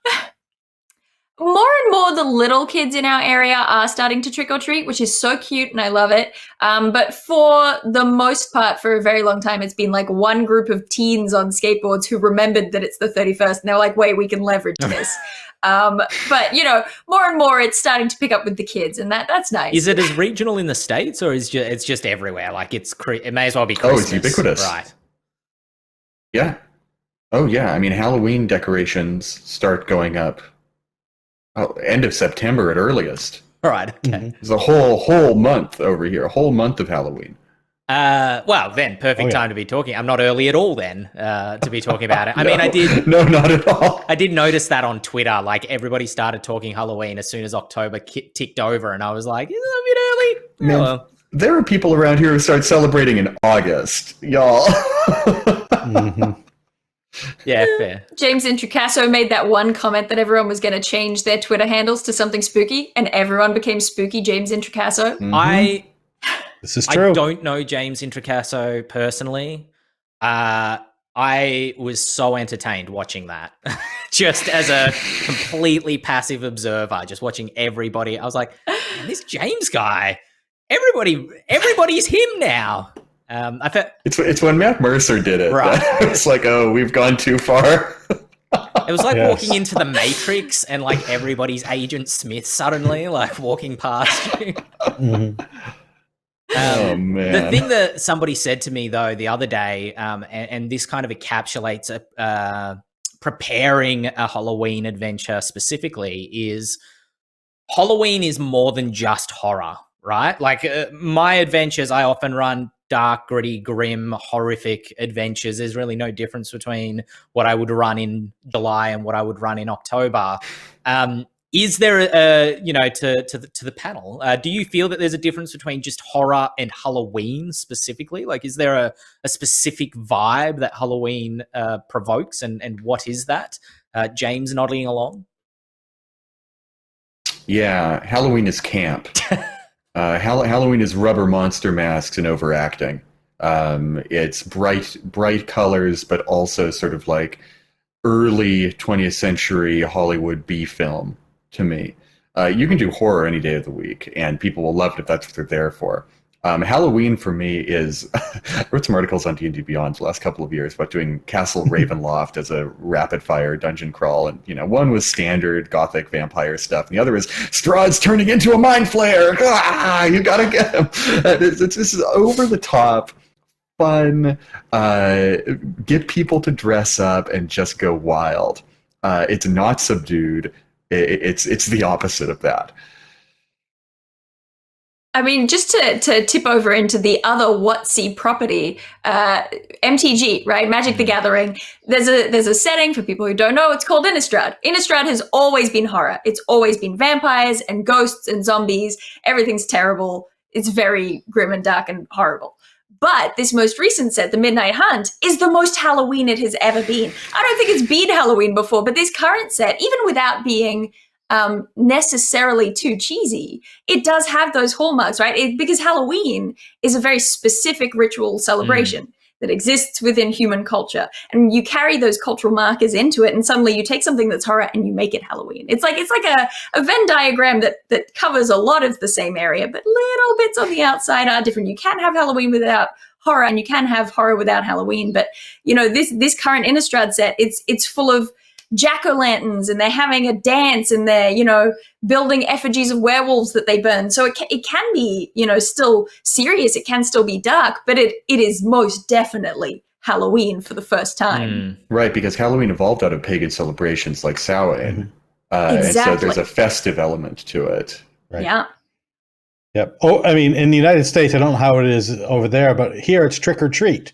more and more the little kids in our area are starting to trick or treat, which is so cute and I love it. But for the most part, for a very long time, it's been like one group of teens on skateboards who remembered that it's the 31st and they're like, wait, we can leverage this. But more and more it's starting to pick up with the kids, and that's nice. Is it as regional in the States, or is it's just everywhere? Like it may as well be Christmas. It's ubiquitous. Right. Yeah. Oh, yeah. I mean, Halloween decorations start going up end of September at earliest. All right. Okay. Mhm. There's a whole month over here, a whole month of Halloween. Well, then, perfect time to be talking. I'm not early at all then to be talking about it. I mean, I did... No, not at all. I did notice that on Twitter. Like, everybody started talking Halloween as soon as October ticked over, and I was like, is it a bit early? Man, well. There are people around here who start celebrating in August, y'all. Mhm. Yeah, fair. James Intricasso made that one comment that everyone was going to change their Twitter handles to something spooky, and everyone became Spooky James Intricasso. Mhm. This is true. I don't know James Intricasso personally. I was so entertained watching that. Just as a completely passive observer, just watching everybody. I was like, man, this James guy, everybody's him now. I felt It's when Matt Mercer did it. Right. It's like, oh, we've gone too far. it was like Yes. walking into the Matrix and like everybody's Agent Smith suddenly like walking past you. Mhm. Oh, man. The thing that somebody said to me though the other day, and this kind of encapsulates preparing a Halloween adventure specifically, is Halloween is more than just horror, right? Like my adventures, I often run dark, gritty, grim, horrific adventures. There's really no difference between what I would run in July and what I would run in October. Is there to the panel? Do you feel that there's a difference between just horror and Halloween specifically? Like, is there a specific vibe that Halloween provokes, and what is that? James nodding along. Yeah, Halloween is camp. Halloween is rubber monster masks and overacting. It's bright colors, but also sort of like early 20th century Hollywood B film to me. You can do horror any day of the week, and people will love it if that's what they're there for. Halloween for me is, I wrote some articles on D&D Beyond the last couple of years about doing Castle Ravenloft as a rapid fire dungeon crawl. And, one was standard gothic vampire stuff. And the other is Strahd's turning into a mind flayer. You gotta get him. This is over the top, fun, get people to dress up and just go wild. It's not subdued. It's the opposite of that. I mean, just to tip over into the other Whatsy property, MTG, right? Magic the Gathering. There's a setting for people who don't know. It's called Innistrad. Innistrad has always been horror. It's always been vampires and ghosts and zombies. Everything's terrible. It's very grim and dark and horrible. But this most recent set, the Midnight Hunt, is the most Halloween it has ever been. I don't think it's been Halloween before, but this current set, even without being necessarily too cheesy, it does have those hallmarks, right? Because Halloween is a very specific ritual celebration that exists within human culture, and you carry those cultural markers into it, and suddenly you take something that's horror and you make it Halloween. It's like a Venn diagram that covers a lot of the same area, but little bits on the outside are different. You can't have Halloween without horror, and you can have horror without Halloween. But this current Innistrad set, it's full of jack-o'-lanterns, and they're having a dance, and they're building effigies of werewolves that they burn. So it can be still serious, it can still be dark, but it is most definitely Halloween for the first time. Right, because Halloween evolved out of pagan celebrations like Samhain. Exactly. And so there's a festive element to it. Right. Yeah. Yep. Oh, I mean, in the United States, I don't know how it is over there, but here it's trick or treat.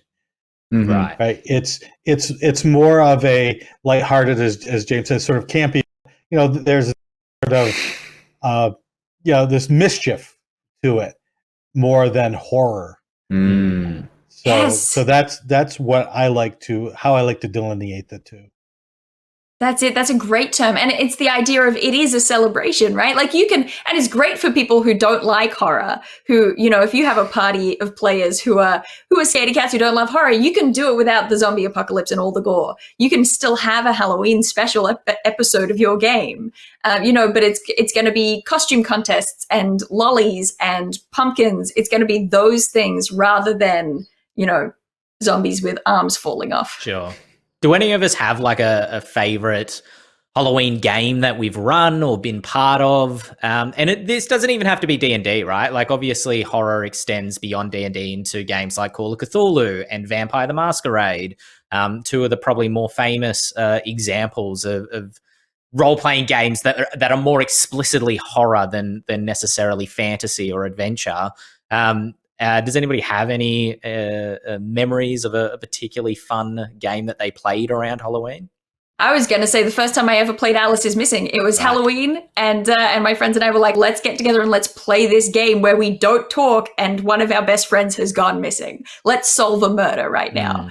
Mm-hmm. Right. It's more of a lighthearted, as James said, sort of campy. There's sort of this mischief to it more than horror. Mm. So that's what how I like to delineate the two. That's it. That's a great term. And it's the idea of it is a celebration, right? Like you can, and it's great for people who don't like horror, who, you know, if you have a party of players who are scaredy cats who don't love horror, you can do it without the zombie apocalypse and all the gore. You can still have a Halloween special episode of your game, you know, but it's going to be costume contests and lollies and pumpkins. It's going to be those things rather than, you know, zombies with arms falling off. Sure. Do any of us have like a favorite Halloween game that we've run or been part of? And this doesn't even have to be D&D, right? Like obviously horror extends beyond D&D into games like Call of Cthulhu and Vampire the Masquerade, two of the probably more famous examples of role-playing games that are more explicitly horror than necessarily fantasy or adventure. Does anybody have any memories of a particularly fun game that they played around Halloween? I was going to say the first time I ever played Alice is Missing, it was Halloween, and my friends and I were like, let's get together and let's play this game where we don't talk and one of our best friends has gone missing. Let's solve a murder right now.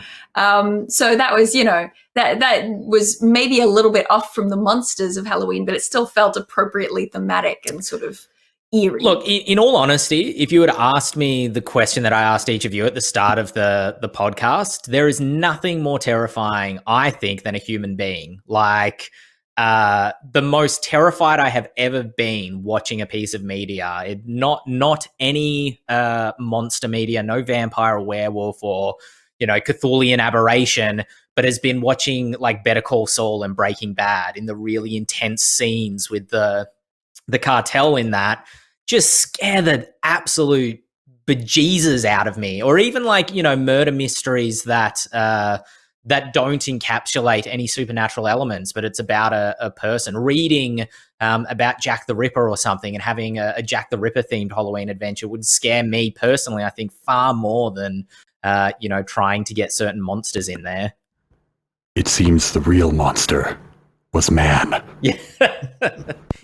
So that was, you know, that was maybe a little bit off from the monsters of Halloween, but it still felt appropriately thematic and sort of eerie. Look, in all honesty, if you had asked me the question that I asked each of you at the start of the podcast, there is nothing more terrifying, I think, than a human being. Like the most terrified I have ever been watching a piece of media, not any monster media, no vampire or werewolf or, you know, Cthulhian aberration, but has been watching like Better Call Saul and Breaking Bad in the really intense scenes with the cartel in that. Just scare the absolute bejesus out of me. Or even like, you know, murder mysteries that don't encapsulate any supernatural elements, but it's about a person. Reading about Jack the Ripper or something and having a Jack the Ripper themed Halloween adventure would scare me personally, I think, far more than, you know, trying to get certain monsters in there. It seems the real monster was man. Yeah,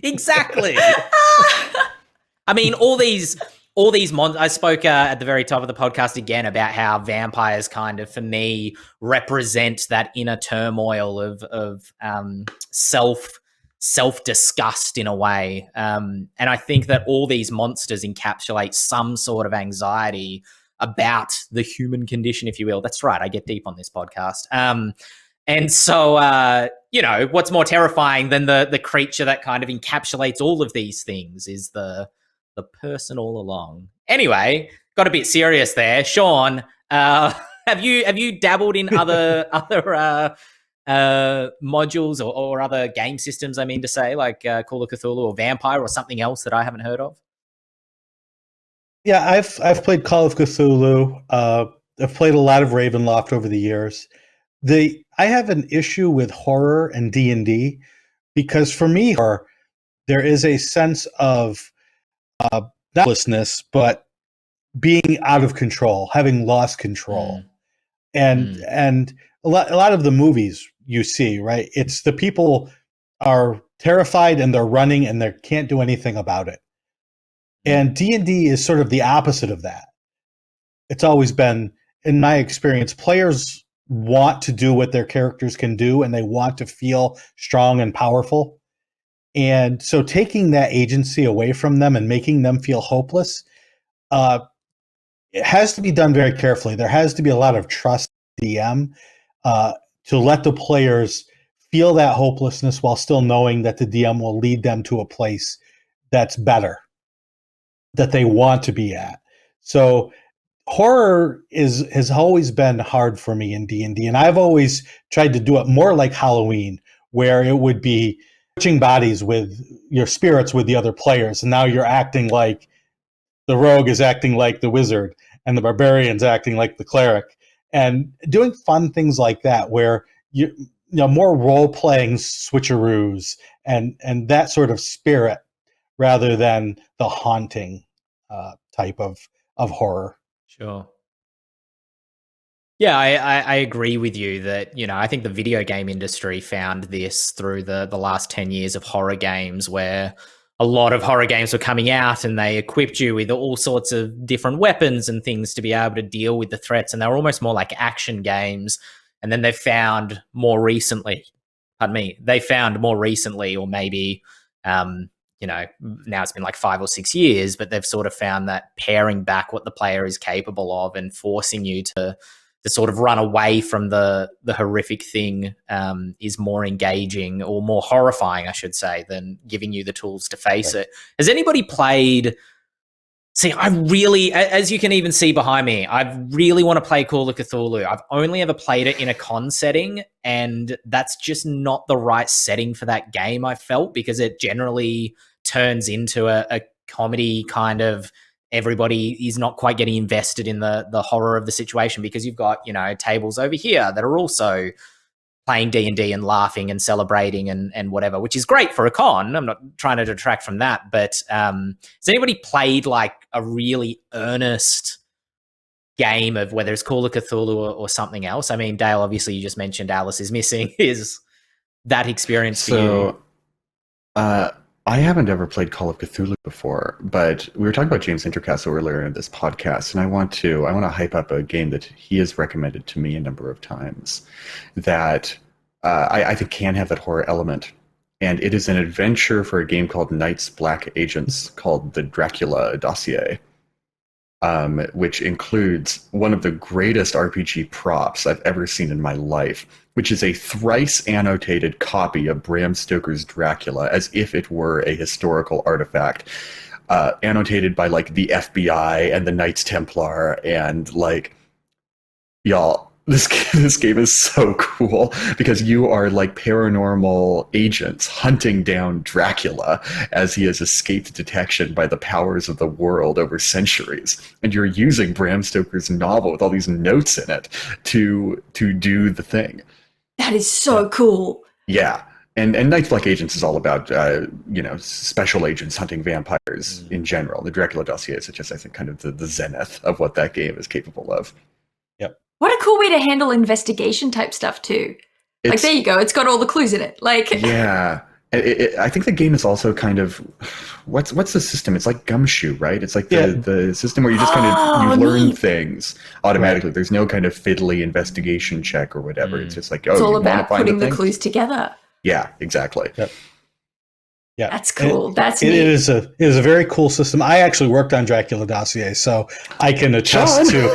exactly. I mean, all these monsters. I spoke at the very top of the podcast again about how vampires kind of, for me, represent that inner turmoil of self disgust in a way. And I think that all these monsters encapsulate some sort of anxiety about the human condition, if you will. That's right. I get deep on this podcast. And so, you know, what's more terrifying than the creature that kind of encapsulates all of these things is the person all along. Anyway, got a bit serious there. Shawn, have you dabbled in other modules or other game systems, I mean to say, like Call of Cthulhu or Vampire or something else that I haven't heard of? Yeah, I've played Call of Cthulhu. I've played a lot of Ravenloft over the years. I have an issue with horror and D&D because for me, there is a sense of not helplessness, but being out of control, having lost control. And a lot of the movies you see, right? It's the people are terrified and they're running and they can't do anything about it. And D&D is sort of the opposite of that. It's always been, in my experience, players want to do what their characters can do and they want to feel strong and powerful. And so taking that agency away from them and making them feel hopeless, it has to be done very carefully. There has to be a lot of trust in the DM to let the players feel that hopelessness while still knowing that the DM will lead them to a place that's better, that they want to be at. So horror has always been hard for me in D&D, and I've always tried to do it more like Halloween, where it would be switching bodies with your spirits with the other players, and now you're acting like the rogue is acting like the wizard, and the barbarian's acting like the cleric, and doing fun things like that, where you know more role-playing switcheroos and that sort of spirit, rather than the haunting type of horror. Sure. Yeah, I agree with you that, you know, I think the video game industry found this through the last 10 years of horror games, where a lot of horror games were coming out and they equipped you with all sorts of different weapons and things to be able to deal with the threats. And they were almost more like action games. And then they've found more recently pardon me, they found more recently, or maybe, now it's been like 5 or 6 years, but they've sort of found that paring back what the player is capable of and forcing you to sort of run away from the horrific thing is more engaging, or more horrifying, I should say, than giving you the tools to face it. Has anybody played... See, I really, as you can even see behind me, I really want to play Call of Cthulhu. I've only ever played it in a con setting, and that's just not the right setting for that game, I felt, because it generally turns into a comedy kind of... Everybody is not quite getting invested in the horror of the situation, because you've got, tables over here that are also playing D&D and laughing and celebrating and whatever, which is great for a con. I'm not trying to detract from that, but has anybody played like a really earnest game of whether it's Call of Cthulhu or something else? I mean, Dale, obviously you just mentioned Alice is Missing. Is that experience for you? I haven't ever played Call of Cthulhu before, but we were talking about James Intercastle earlier in this podcast, and I want to hype up a game that he has recommended to me a number of times that I think can have that horror element. And it is an adventure for a game called Night's Black Agents called The Dracula Dossier, which includes one of the greatest RPG props I've ever seen in my life, which is a thrice annotated copy of Bram Stoker's Dracula, as if it were a historical artifact, annotated by like the FBI and the Knights Templar, and like, y'all, this game is so cool because you are like paranormal agents hunting down Dracula as he has escaped detection by the powers of the world over centuries, and you're using Bram Stoker's novel with all these notes in it to do the thing. That is so cool. Yeah. And Night's Black Agents is all about, special agents hunting vampires in general. The Dracula Dossier is just, I think, kind of the zenith of what that game is capable of. Yep. What a cool way to handle investigation type stuff too. Like, there you go. It's got all the clues in it. Like, yeah. I think the game is also kind of, what's the system? It's like Gumshoe, right? It's like the system where you just kind of learn things automatically. Right. There's no kind of fiddly investigation check or whatever. It's just like, it's all about putting the clues together. Yeah, exactly. Yep. Yeah, that's cool. That's it neat. is a very cool system. I actually worked on Dracula Dossier, so I can attest to.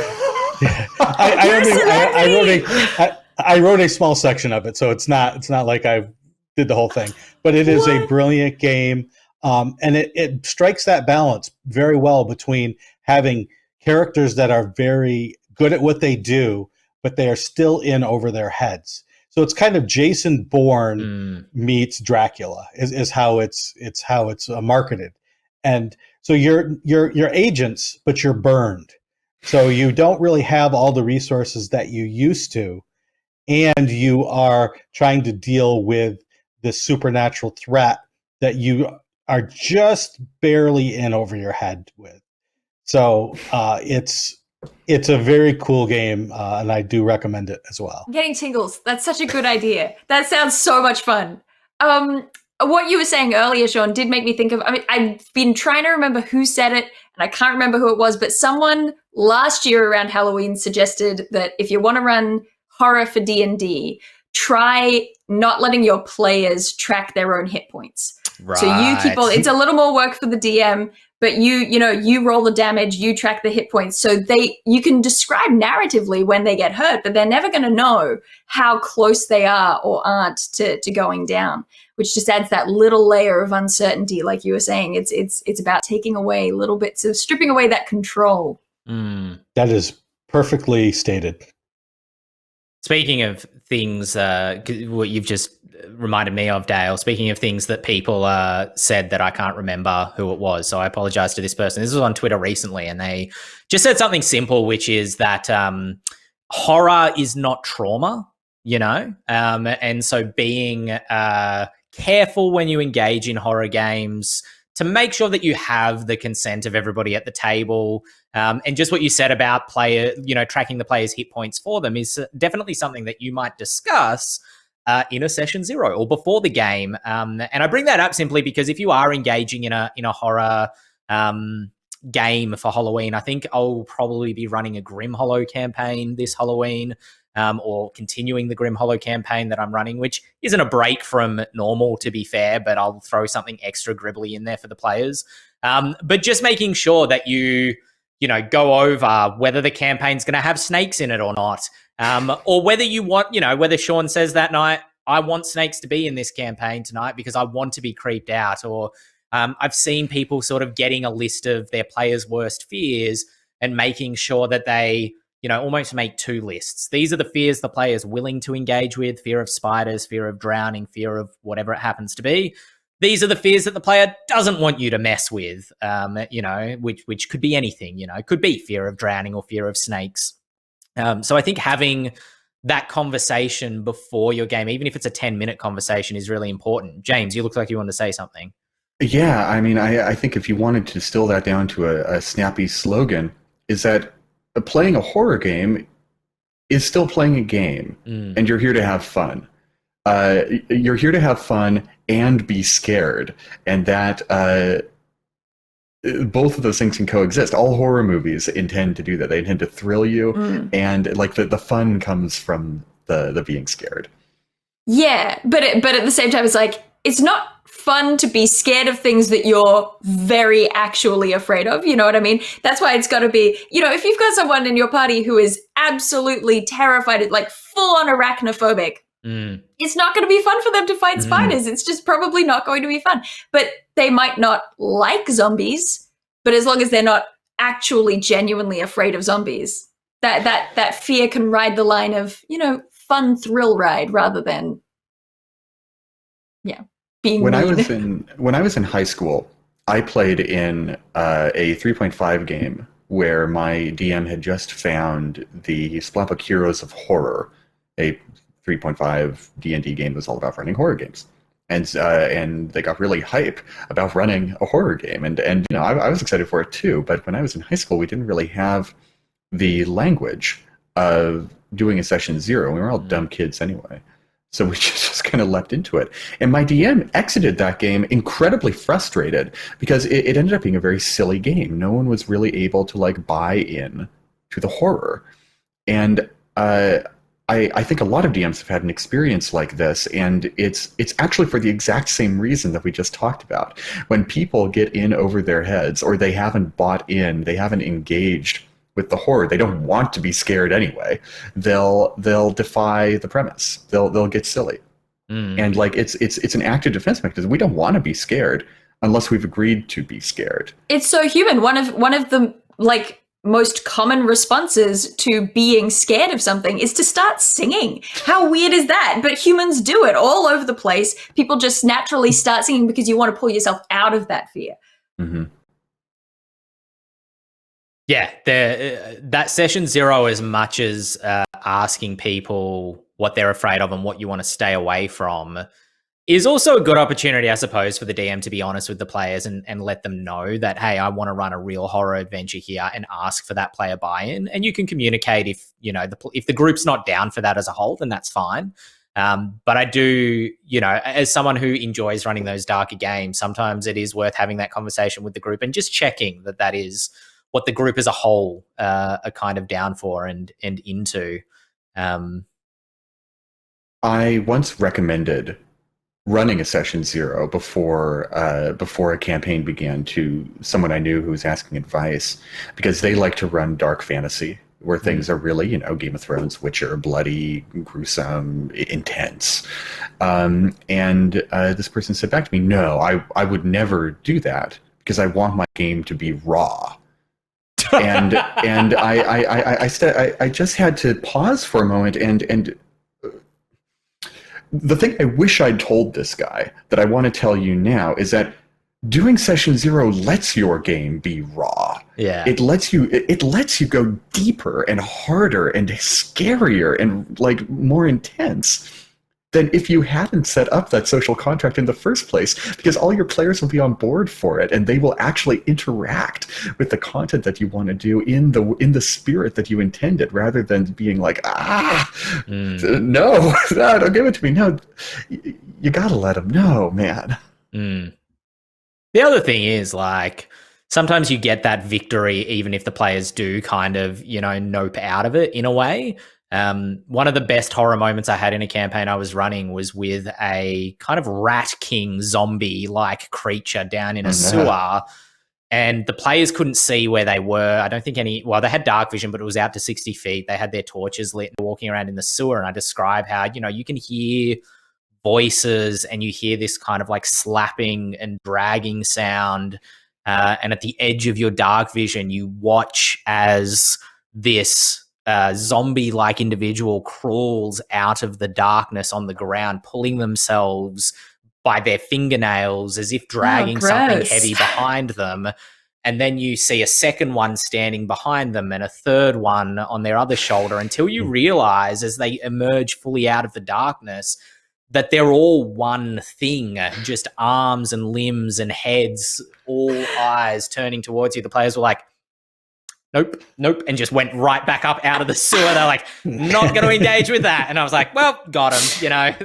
I wrote a small section of it, so it's not like I did the whole thing, but it is a brilliant game, and it strikes that balance very well between having characters that are very good at what they do, but they are still in over their heads. So it's kind of Jason Bourne meets Dracula is how it's marketed, and so you're agents, but you're burned, so you don't really have all the resources that you used to, and you are trying to deal with this supernatural threat that you are just barely in over your head with. So it's a very cool game, and I do recommend it as well. I'm getting tingles. That's such a good idea. That sounds so much fun. What you were saying earlier, Shawn, did make me think of, I've been trying to remember who said it, and I can't remember who it was, but someone last year around Halloween suggested that if you want to run horror for D&D, try not letting your players track their own hit points. Right. So you keep all, it's a little more work for the DM, but you roll the damage, you track the hit points. So you can describe narratively when they get hurt, but they're never going to know how close they are or aren't to going down, which just adds that little layer of uncertainty. Like you were saying, it's about taking away little bits of stripping away that control. That is perfectly stated. Speaking of things, what you've just reminded me of, Dale, speaking of things that people said that I can't remember who it was, so I apologize to this person. This was on Twitter recently, and they just said something simple, which is that horror is not trauma, and so being careful when you engage in horror games to make sure that you have the consent of everybody at the table. And just what you said about tracking the player's hit points for them is definitely something that you might discuss in a session 0 or before the game. And I bring that up simply because if you are engaging in a horror game for Halloween, I think I'll probably be running a Grim Hollow campaign this Halloween. or continuing the Grim Hollow campaign that I'm running, which isn't a break from normal, to be fair, but I'll throw something extra gribbly in there for the players. But just making sure that you go over whether the campaign's going to have snakes in it or not, or whether you want, whether Shawn says that night, I want snakes to be in this campaign tonight because I want to be creeped out. Or I've seen people sort of getting a list of their players' worst fears and making sure that they, almost make 2 lists. These are the fears the player is willing to engage with: fear of spiders, fear of drowning, fear of whatever it happens to be. These are the fears that the player doesn't want you to mess with, which could be anything, it could be fear of drowning or fear of snakes. So I think having that conversation before your game, even if it's a 10-minute conversation, is really important. James, you look like you want to say something. Yeah, I mean, I think if you wanted to distill that down to a snappy slogan, is that playing a horror game is still playing a game, and you're here to have fun. You're here to have fun and be scared, and that both of those things can coexist. All horror movies intend to do that. They intend to thrill you, and like the fun comes from the being scared. Yeah, but at the same time, it's like, it's not fun to be scared of things that you're very actually afraid of. You know what I mean? That's why it's got to be, if you've got someone in your party who is absolutely terrified, like full on arachnophobic, it's not going to be fun for them to fight spiders. It's just probably not going to be fun. But they might not like zombies, but as long as they're not actually genuinely afraid of zombies, that fear can ride the line of, fun thrill ride rather than, being when mean. I was in high school, I played in a 3.5 game where my DM had just found the Splatbook Heroes of Horror, a 3.5 D&D game that was all about running horror games. And they got really hype about running a horror game. And I was excited for it too. But when I was in high school, we didn't really have the language of doing a session 0. We were all dumb kids anyway. So we just kind of leapt into it. And my DM exited that game incredibly frustrated because it ended up being a very silly game. No one was really able to buy in to the horror. And I think a lot of DMs have had an experience like this, and it's actually for the exact same reason that we just talked about. When people get in over their heads, or they haven't bought in, they haven't engaged with the horror, they don't want to be scared anyway, they'll defy the premise. They'll get silly. And it's an active defense mechanism. We don't want to be scared unless we've agreed to be scared. It's so human. One of the most common responses to being scared of something is to start singing. How weird is that? But humans do it all over the place. People just naturally start singing because you want to pull yourself out of that fear. Mm-hmm. Yeah, that session 0, as much as asking people what they're afraid of and what you want to stay away from, is also a good opportunity, I suppose, for the DM to be honest with the players and let them know that, hey, I want to run a real horror adventure here, and ask for that player buy-in. And you can communicate if the group's not down for that as a whole, then that's fine. But I do, as someone who enjoys running those darker games, sometimes it is worth having that conversation with the group and just checking that is what the group as a whole are kind of down for and into. I once recommended running a session 0 before a campaign began to someone I knew who was asking advice, because they like to run dark fantasy where things are really, Game of Thrones, Witcher, bloody, gruesome, intense. And this person said back to me, no, I would never do that because I want my game to be raw. and I just had to pause for a moment and the thing I wish I'd told this guy that I want to tell you now is that doing session 0 lets your game be raw. Yeah. It lets you go deeper and harder and scarier and more intense than if you hadn't set up that social contract in the first place, because all your players will be on board for it and they will actually interact with the content that you want to do in the spirit that you intended, rather than being no, don't give it to me. No, you gotta let them know, man. The other thing is, sometimes you get that victory even if the players do kind of, nope out of it in a way. One of the best horror moments I had in a campaign I was running was with a kind of rat king zombie-like creature down in a sewer, and the players couldn't see where they were. I don't think they had dark vision, but it was out to 60 feet. They had their torches lit and walking around in the sewer, and I describe how, you can hear voices and you hear this kind of like slapping and dragging sound, and at the edge of your dark vision, you watch as this zombie-like individual crawls out of the darkness on the ground, pulling themselves by their fingernails as if dragging something heavy behind them. And then you see a second one standing behind them and a third one on their other shoulder, until you realize as they emerge fully out of the darkness that they're all one thing, just arms and limbs and heads, all eyes turning towards you. The players were like, nope, and just went right back up out of the sewer. They're like, not going to engage with that. And I was like, well, got him.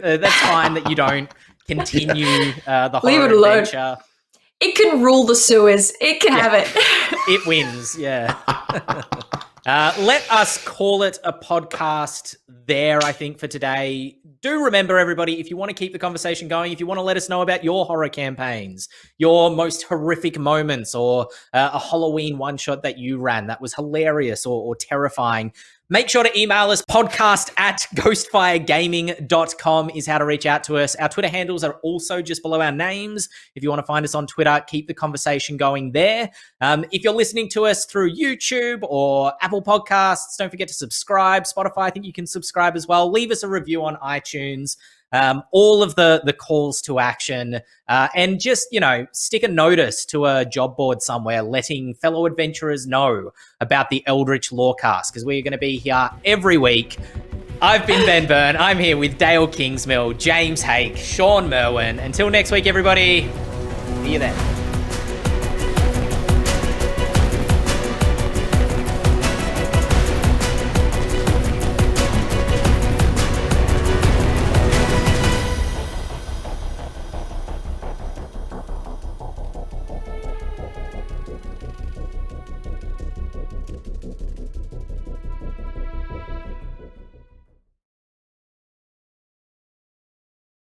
That's fine that you don't continue the horror adventure. It can rule the sewers. It can have it. It wins, yeah. Let us call it a podcast there, I think, for today. Do remember, everybody, if you want to keep the conversation going, if you want to let us know about your horror campaigns, your most horrific moments, or a Halloween one-shot that you ran that was hilarious or terrifying, make sure to email us. podcast@ghostfiregaming.com is how to reach out to us. Our Twitter handles are also just below our names. If you want to find us on Twitter, keep the conversation going there. If you're listening to us through YouTube or Apple Podcasts, don't forget to subscribe. Spotify, I think you can subscribe as well. Leave us a review on iTunes. All of the calls to action, and just, stick a notice to a job board somewhere letting fellow adventurers know about the Eldritch Lorecast, because we're going to be here every week. I've been Ben Byrne. I'm here with Dale Kingsmill, James Hake, Shawn Merwin. Until next week, everybody, see you then.